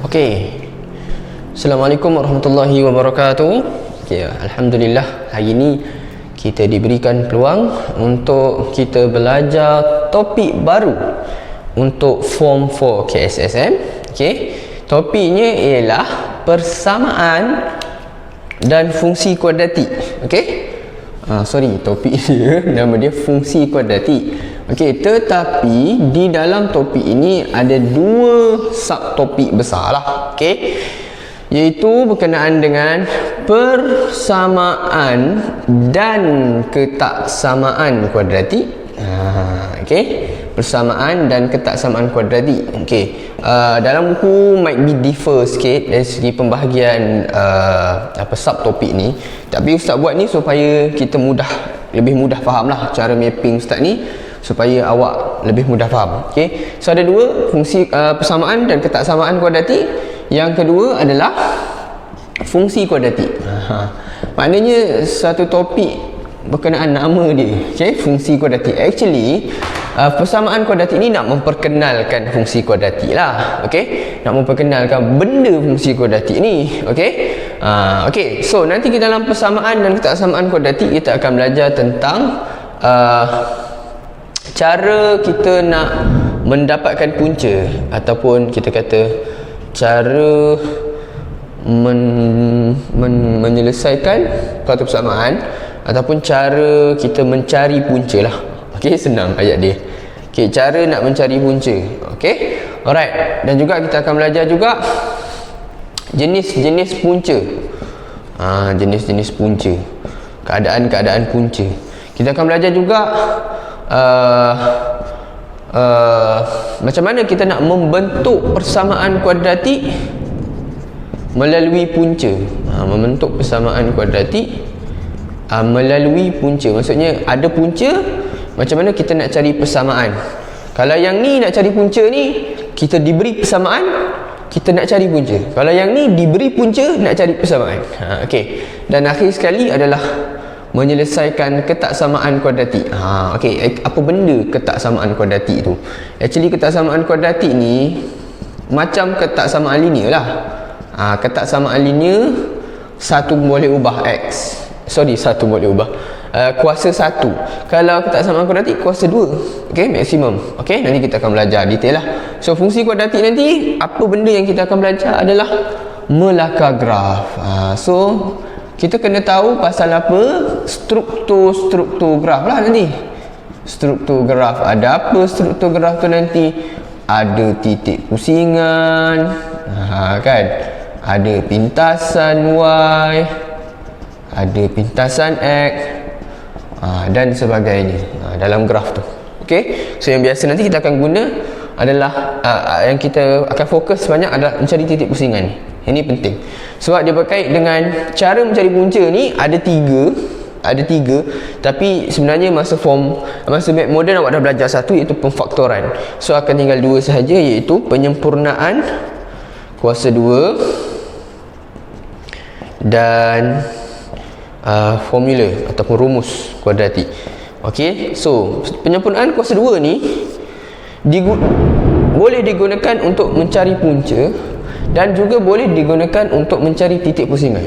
Okey. Assalamualaikum warahmatullahi wabarakatuh. Okey, alhamdulillah hari ini kita diberikan peluang untuk kita belajar topik baru untuk form 4 KSSM. Okey. Topiknya ialah persamaan dan fungsi kuadratik. Okey. Topik dia nama dia fungsi kuadratik. Okey, tetapi di dalam topik ini ada dua subtopik besar lah. Okey. Iaitu berkenaan dengan persamaan dan ketaksamaan kuadratik. Okey. Persamaan dan ketaksamaan kuadratik. Okey. Dalam buku might be differ sikit dari segi pembahagian subtopik ni. Tapi Ustaz buat ni supaya kita lebih mudah faham lah cara mapping Ustaz ni, supaya awak lebih mudah faham. Okey. So ada dua fungsi persamaan dan ketaksamaan kuadratik. Yang kedua adalah fungsi kuadratik. Maknanya satu topik berkenaan nama dia. Okey, fungsi kuadratik. Actually persamaan kuadratik ni nak memperkenalkan fungsi kuadratik lah. Okey, nak memperkenalkan benda fungsi kuadratik ni. Okey. Okey, so nanti kita dalam persamaan dan ketaksamaan kuadratik kita akan belajar tentang cara kita nak mendapatkan punca, ataupun kita kata cara menyelesaikan suatu persamaan, ataupun cara kita mencari punca lah. Okey, senang ayat dia. Okey, cara nak mencari punca. Okey, alright. Dan juga kita akan belajar juga jenis-jenis punca. Jenis-jenis punca, keadaan-keadaan punca. Kita akan belajar juga macam mana kita nak membentuk persamaan kuadratik melalui punca. Membentuk persamaan kuadratik melalui punca. Maksudnya ada punca, macam mana kita nak cari persamaan. Kalau yang ni nak cari punca ni, kita diberi persamaan, kita nak cari punca. Kalau yang ni diberi punca, nak cari persamaan. Okey. Dan akhir sekali adalah menyelesaikan ketaksamaan kuadratik. Okey, apa benda ketaksamaan kuadratik tu? Actually ketaksamaan kuadratik ni macam ketaksamaan linear lah. Ketaksamaan linear, satu boleh ubah x. Satu boleh ubah kuasa 1. Kalau ketaksamaan kuadratik kuasa 2. Okey, maksimum. Okey, nanti kita akan belajar detail lah. So fungsi kuadratik nanti, apa benda yang kita akan belajar adalah melakar graf. Kita kena tahu pasal apa struktur graf lah nanti. Struktur graf, ada apa struktur graf tu nanti? Ada titik pusingan, kan? Ada pintasan y, ada pintasan x, dan sebagainya dalam graf tu. Okey. So yang biasa nanti kita akan guna adalah yang kita akan fokus banyak adalah mencari titik pusingan ni. Ini penting sebab dia berkait dengan cara mencari punca ni. Ada tiga, tapi sebenarnya masa map moden awak dah belajar satu, iaitu pemfaktoran. So akan tinggal dua sahaja, iaitu penyempurnaan kuasa 2 dan formula ataupun rumus kuadratik. Okey, so penyempurnaan kuasa 2 ni boleh digunakan untuk mencari punca dan juga boleh digunakan untuk mencari titik pusingan.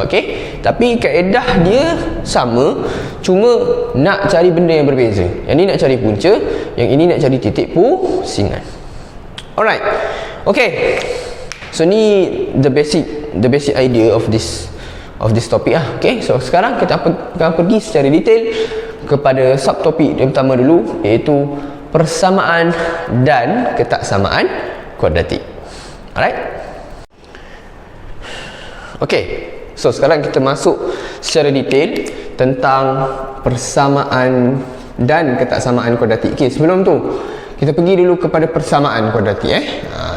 Okey, tapi kaedah dia sama, cuma nak cari benda yang berbeza. Yang ni nak cari punca, yang ini nak cari titik pusingan. Alright. Okey. So ni the basic idea of this topic lah. Okey, so sekarang kita akan pergi secara detail kepada subtopik yang pertama dulu, iaitu persamaan dan ketaksamaan kuadratik. Alright. Okey. So sekarang kita masuk secara detail tentang persamaan dan ketaksamaan kuadratik. Okey, sebelum tu kita pergi dulu kepada persamaan kuadratik.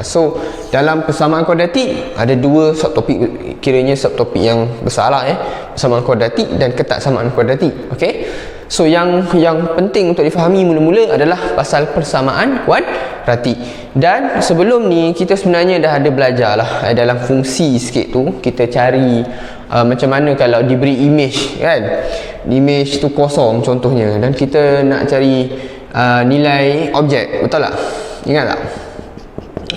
So dalam persamaan kuadratik ada dua subtopik, kiranya subtopik yang besar lah, persamaan kuadratik dan ketaksamaan kuadratik. Okey. So yang penting untuk difahami mula-mula adalah pasal persamaan kuadratik. Dan sebelum ni kita sebenarnya dah ada belajar lah dalam fungsi sikit tu. Kita cari macam mana kalau diberi image, kan, image tu kosong contohnya, dan kita nak cari nilai objek, betul tak? Ingat tak?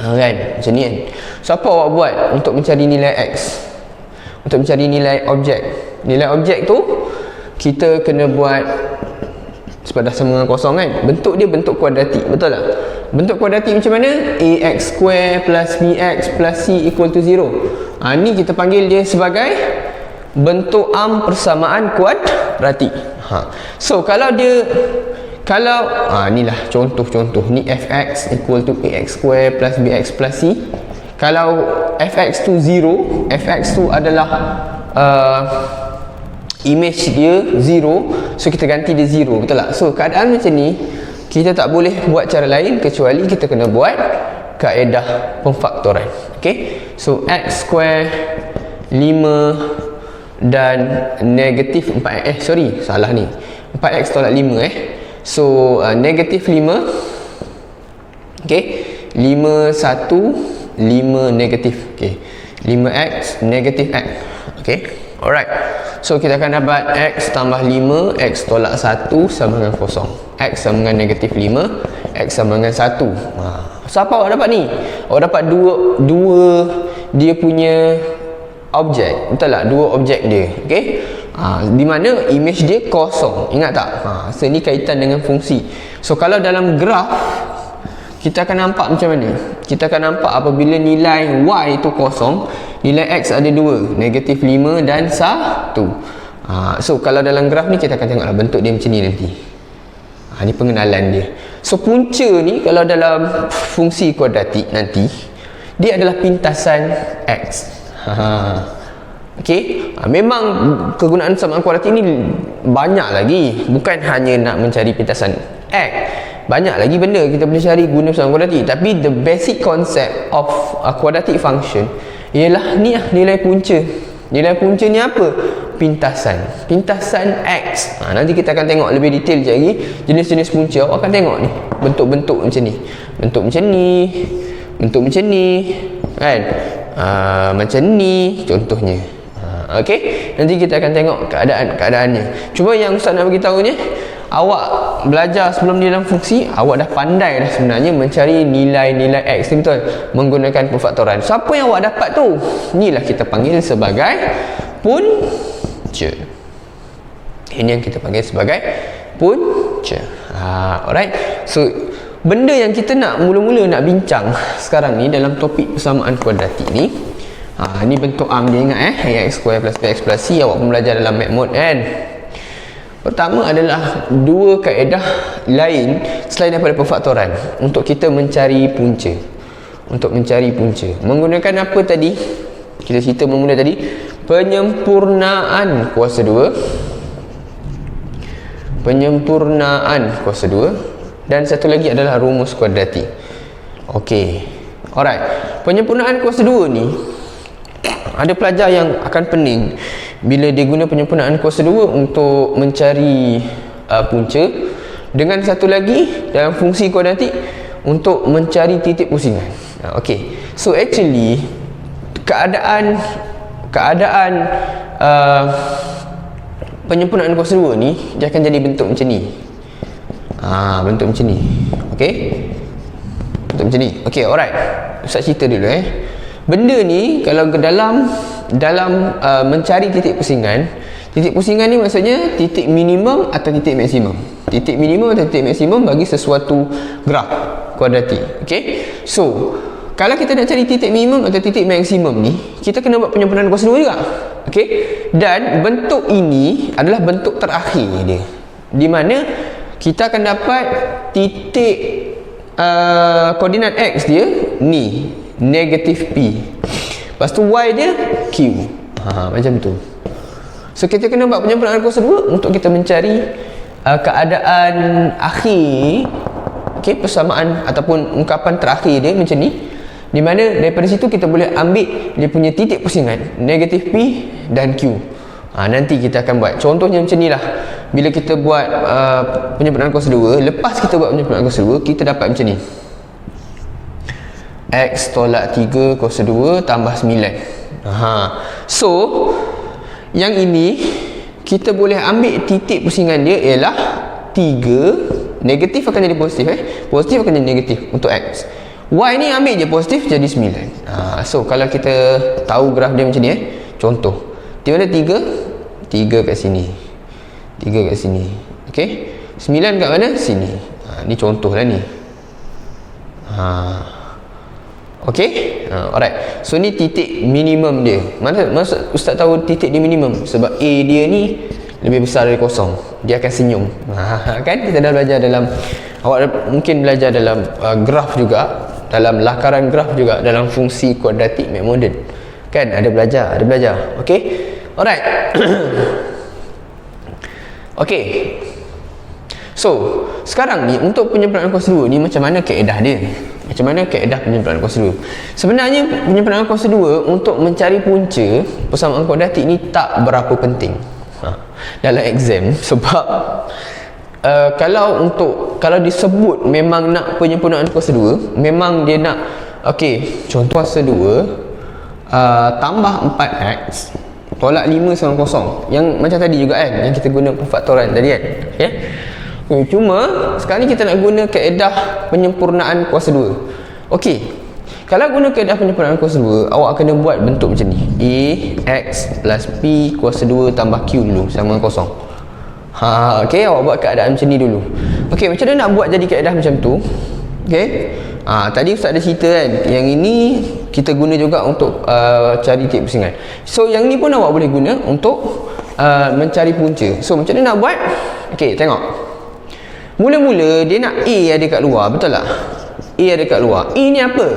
Kan, macam ni kan. So apa awak buat untuk mencari nilai X? Untuk mencari nilai objek. Nilai objek tu kita kena buat sepadan sama dengan kosong kan. Bentuk dia bentuk kuadratik, betul tak? Bentuk kuadratik macam mana? Ax square plus bx plus c equal to 0. Ni kita panggil dia sebagai bentuk persamaan kuadratik. So kalau dia inilah contoh-contoh ni, fx equal to ax square plus bx plus c. Kalau fx tu 0, fx tu adalah image dia 0, so kita ganti dia 0, betul tak? So keadaan macam ni kita tak boleh buat cara lain kecuali kita kena buat kaedah pemfaktoran. Okay, so x square 5 dan negatif 4, salah ni, 4x tolak 5 so negatif 5, okay, 5 1 5 negatif, okay, 5x negatif x, okay, alright. So kita akan dapat x tambah 5, x tolak 1 sama dengan kosong, x sama dengan negatif 5, x sama dengan 1. So apa awak dapat ni? Awak dapat dua dia punya objek, betul tak? Dua objek dia, okay, di mana image dia kosong, ingat tak? So ni kaitan dengan fungsi. So kalau dalam graf kita akan nampak macam mana? Kita akan nampak apabila nilai y itu kosong, nilai x ada 2, negatif 5 dan 1. So kalau dalam graf ni kita akan tengoklah bentuk dia macam ni nanti. Ni pengenalan dia. So punca ni kalau dalam fungsi kuadratik nanti, dia adalah pintasan x. Okay, memang kegunaan persamaan kuadratik ni banyak lagi, bukan hanya nak mencari pintasan x. Banyak lagi benda kita boleh cari guna persamaan kuadratik, tapi the basic concept of a quadratic function ialah ni nilai punca. Nilai punca ni apa? Pintasan x. Nanti kita akan tengok lebih detail lagi jenis-jenis punca. Awak akan tengok ni bentuk-bentuk macam ni, bentuk macam ni, bentuk macam ni kan, macam ni contohnya. Okay, nanti kita akan tengok keadaannya. Cuma yang Ustaz nak beritahu ni, awak belajar sebelum ni dalam fungsi, awak dah pandai dah sebenarnya mencari nilai-nilai x ni, betul, menggunakan pemfaktoran. So apa yang awak dapat tu, inilah kita panggil sebagai punca. Ini yang kita panggil sebagai punca. Alright. So benda yang kita nak mula-mula nak bincang sekarang ni dalam topik persamaan kuadratik ni, ni bentuk dia ingat ax square plus bx plus c, awak pun belajar dalam math mode kan. Pertama adalah dua kaedah lain selain daripada pemfaktoran untuk kita mencari punca. Untuk mencari punca menggunakan apa tadi? Kita cerita mula tadi, penyempurnaan kuasa 2. Penyempurnaan kuasa 2 dan satu lagi adalah rumus kuadratik. Okey. Alright. Penyempurnaan kuasa 2 ni ada pelajar yang akan pening bila dia guna penyempurnaan kuasa 2 untuk mencari punca, dengan satu lagi dalam fungsi kuadratik untuk mencari titik pusingan. Okey. So actually keadaan penyempurnaan kuasa 2 ni dia akan jadi bentuk macam ni. Bentuk macam ni. Okey. Bentuk macam ni. Okey, alright. Ustaz cerita dulu benda ni kalau dalam mencari titik pusingan ni maksudnya titik minimum atau titik maksimum. Titik minimum atau titik maksimum bagi sesuatu graf kuadratik. Okey. So kalau kita nak cari titik minimum atau titik maksimum ni, kita kena buat penyempurnaan kuasa 2 juga. Okey. Dan bentuk ini adalah bentuk terakhir dia, di mana kita akan dapat titik koordinat x dia ni negatif p, lepas tu y dia q. Macam tu. So kita kena buat penyempurnaan kuasa 2 untuk kita mencari keadaan akhir, okey, persamaan ataupun ungkapan terakhir dia macam ni, di mana daripada situ kita boleh ambil dia punya titik pusingan negatif p dan q. Nanti kita akan buat contohnya macam ni lah. Bila kita buat penyempurnaan kuasa 2, lepas kita buat penyempurnaan kuasa 2, kita dapat macam ni, x tolak 3 kuasa 2 tambah 9. So yang ini kita boleh ambil titik pusingan dia ialah 3 Negatif akan jadi positif positif akan jadi negatif untuk X. Y ni ambil je positif jadi 9. So kalau kita tahu graf dia macam ni contoh, di mana 3 kat sini, 3 kat sini, okey, 9 kat mana? Sini. Ni contoh lah ni. Okey, alright. So ni titik minimum dia. Maksud Ustaz tahu titik dia minimum sebab A dia ni lebih besar dari kosong, dia akan senyum. Kan kita dah belajar dalam, awak mungkin belajar dalam graf juga, dalam lakaran graf juga, dalam fungsi kuadratik McModern kan, ada belajar. Okey, alright. Okey, so sekarang ni untuk penyempurnaan kuasa 2 ni macam mana kaedah dia, macam mana kaedah penyempurnaan kuasa 2? Sebenarnya penyempurnaan kuasa 2 untuk mencari punca persamaan kuadratik ni tak berapa penting dalam exam, sebab kalau disebut memang nak penyempurnaan kuasa 2, memang dia nak, okey, contoh kuasa 2 tambah 4x tolak 5 sama kosong, yang macam tadi juga kan, yang kita guna perfaktoran tadi kan, okay? Cuma sekarang ni kita nak guna kaedah penyempurnaan kuasa 2. Okey, kalau guna kaedah penyempurnaan kuasa 2, awak kena buat bentuk macam ni, A X plus P kuasa 2 tambah Q dulu sama kosong. Okey, awak buat keadaan macam ni dulu. Okey, macam mana nak buat jadi kaedah macam tu? Okey, tadi Ustaz ada cerita kan, yang ini kita guna juga untuk cari titik pusingan. So yang ni pun awak boleh guna untuk mencari punca. So macam mana nak buat? Okey, tengok. Mula-mula dia nak A ada kat luar, betul tak? A ada kat luar. A ni apa?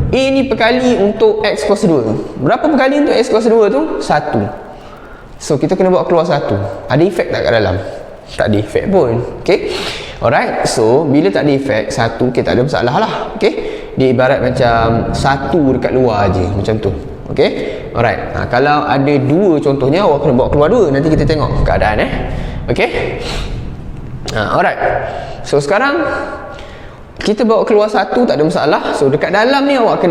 A ni perkali untuk X kuasa 2. Berapa perkali untuk X kuasa 2 tu? 1. So kita kena bawa keluar 1. Ada efek tak kat dalam? Tak ada efek pun. Okay, alright. So bila tak ada efek 1, okay, tak ada masalah lah. Okay, dia ibarat macam 1 dekat luar je, macam tu. Okay, alright. Kalau ada 2 contohnya, awak kena bawa keluar 2. Nanti kita tengok keadaan Okay, alright. So sekarang kita bawa keluar 1, tak ada masalah. So dekat dalam ni awak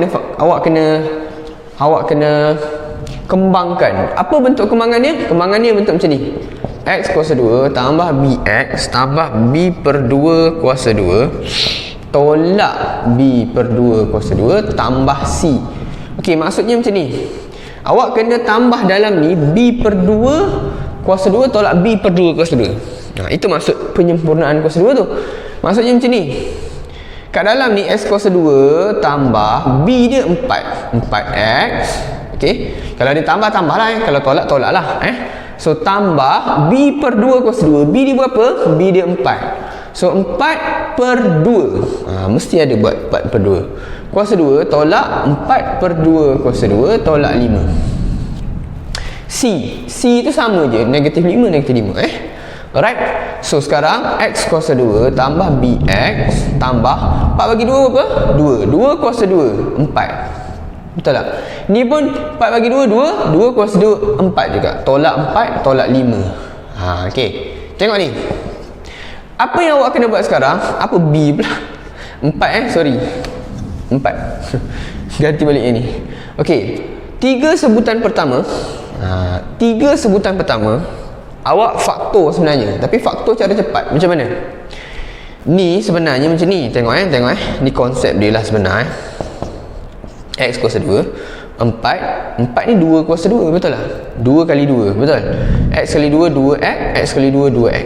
kena kembangkan. Apa bentuk kembangannya? Kembangannya bentuk macam ni. X kuasa 2 tambah BX tambah B per 2 kuasa 2 tolak B per 2 kuasa 2 tambah C. Okey, maksudnya macam ni. Awak kena tambah dalam ni B per 2 kuasa 2 tolak B per 2 kuasa 2. Itu maksud penyempurnaan kuasa 2 tu. Maksudnya macam ni. Kat dalam ni X kuasa 2 tambah B dia 4. 4X. Okey. Kalau dia tambah lah kalau tolak lah So tambah B per 2 kuasa 2. B dia berapa? B dia 4. So 4 per 2. Mesti ada buat 4 per 2. Kuasa 2 tolak 4 per 2 kuasa 2 tolak 5. C tu sama je, negatif 5, negatif 5 Alright. So sekarang X kuasa 2 tambah BX tambah 4 bagi 2 berapa? 2. 2 kuasa 2 4. Betul tak? Ni pun 4 bagi 2 2. 2 kuasa 2 4 juga. Tolak 4 tolak 5. Okey. Tengok ni. Apa yang awak kena buat sekarang? Apa B pula? 4 sorry. 4. Ganti balik yang ni. Okey. 3 sebutan pertama. 3 sebutan pertama awak faktor sebenarnya, tapi faktor cara cepat. Macam mana? Ni sebenarnya macam ni. Tengok tengok ni konsep dia lah sebenar X kuasa 2 4 ni 2 kuasa 2, betul lah? 2 kali 2, betul? X kali 2 2x, X kali 2 2x.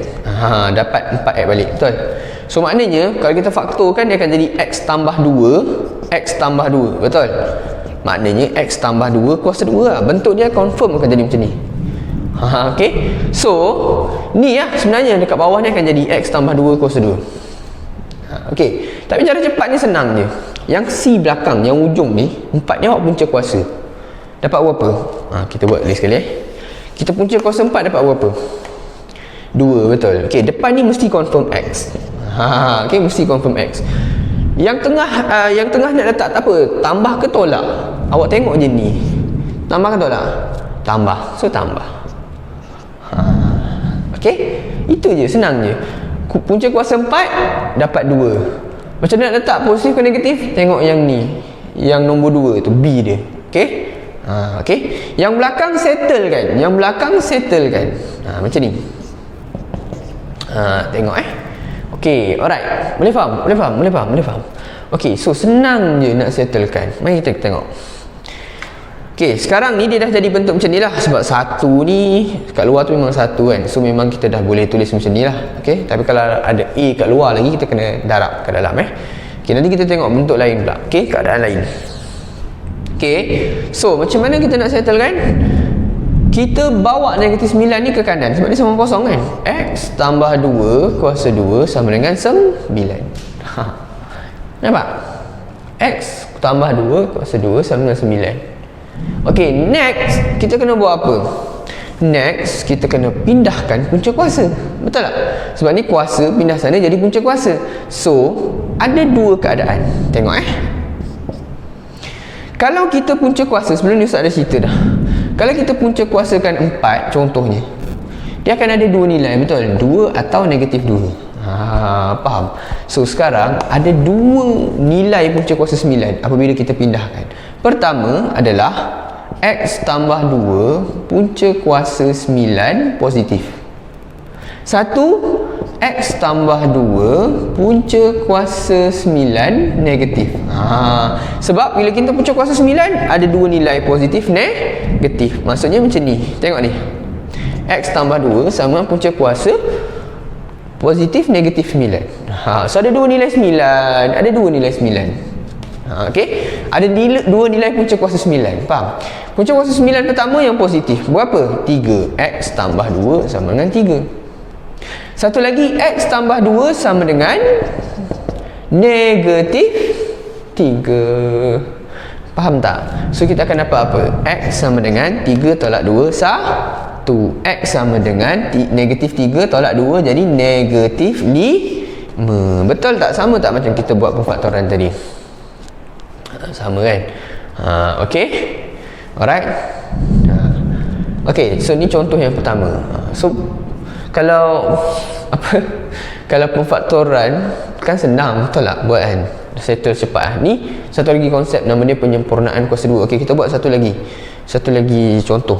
Dapat 4x balik, betul? So maknanya kalau kita faktorkan, dia akan jadi X tambah 2 X tambah 2, betul? Maknanya X tambah 2 kuasa 2 lah. Bentuk dia confirm akan jadi macam ni. Okay. So ni sebenarnya dekat bawah ni akan jadi X tambah 2 kuasa 2. Okay. Tapi cara cepat ni senang je. Yang C belakang, yang ujung ni 4 ni awak punca kuasa. Dapat berapa? Kita buat list sekali Kita punca kuasa 4 dapat berapa? 2, betul. Okay, depan ni mesti confirm X. Okay, mesti confirm X. Yang tengah nak letak tak apa, tambah ke tolak? Awak tengok je ni. Tambah ke tolak? Tambah. So tambah. Okay, itu je, senang je. Punca kuasa 4 dapat 2. Macam mana nak letak positif ke negatif? Tengok yang ni, yang nombor 2 tu, B dia. Okay. Okay. Yang belakang settle kan? Yang belakang settle kan? Macam ni. Tengok Okey, alright. Boleh faham? Okey, so senang je nak settlekan. Mari kita tengok. Okey, sekarang ni dia dah jadi bentuk macam ni lah. Sebab satu ni kat luar tu memang satu kan. So memang kita dah boleh tulis macam ni lah. Okey, tapi kalau ada A kat luar lagi, kita kena darab ke dalam Okey, nanti kita tengok bentuk lain pula. Okey, keadaan lain. Okey, so macam mana kita nak settlekan? Kita bawa negatif 9 ni ke kanan sebab dia sama kosong kan. X tambah 2 kuasa 2 sama dengan 9. Nampak? X tambah 2 kuasa 2 sama dengan 9. Okey, next kita kena buat apa? Next kita kena pindahkan punca kuasa. Betul tak? Sebab ni kuasa pindah sana jadi punca kuasa. So ada dua keadaan. Tengok kalau kita punca kuasa, sebelum ni Ustaz ada cerita dah. Kalau kita punca kuasakan 4 contohnya, dia akan ada dua nilai, betul? 2 atau negatif 2. Faham? So sekarang ada dua nilai punca kuasa 9 apabila kita pindahkan. Pertama adalah X tambah 2 punca kuasa 9 positif. Satu, X tambah 2 punca kuasa 9 negatif. Sebab bila kita punca kuasa 9 ada dua nilai positif negatif. Maksudnya macam ni. Tengok ni. X tambah 2 sama punca kuasa positif negatif 9. So ada dua nilai 9. Ada dua nilai 9. Okey. Ada dua nilai punca kuasa 9. Faham? Punca kuasa 9 pertama yang positif. Berapa? 3. X tambah 2 sama dengan 3. Satu lagi, X tambah 2 sama dengan negatif 3. Faham tak? So kita akan dapat apa? X sama dengan 3 tolak 2 1. X sama dengan negatif 3 tolak 2 jadi negatif 5. Betul tak? Sama tak macam kita buat pemfaktoran tadi? Sama kan? Okey. Alright. Okey, so ni contoh yang pertama. So kalau kalau pemfaktoran kan senang, betul tak buat kan? Settle cepat. Ni satu lagi konsep nama dia penyempurnaan kuasa 2. Okey, kita buat satu lagi contoh.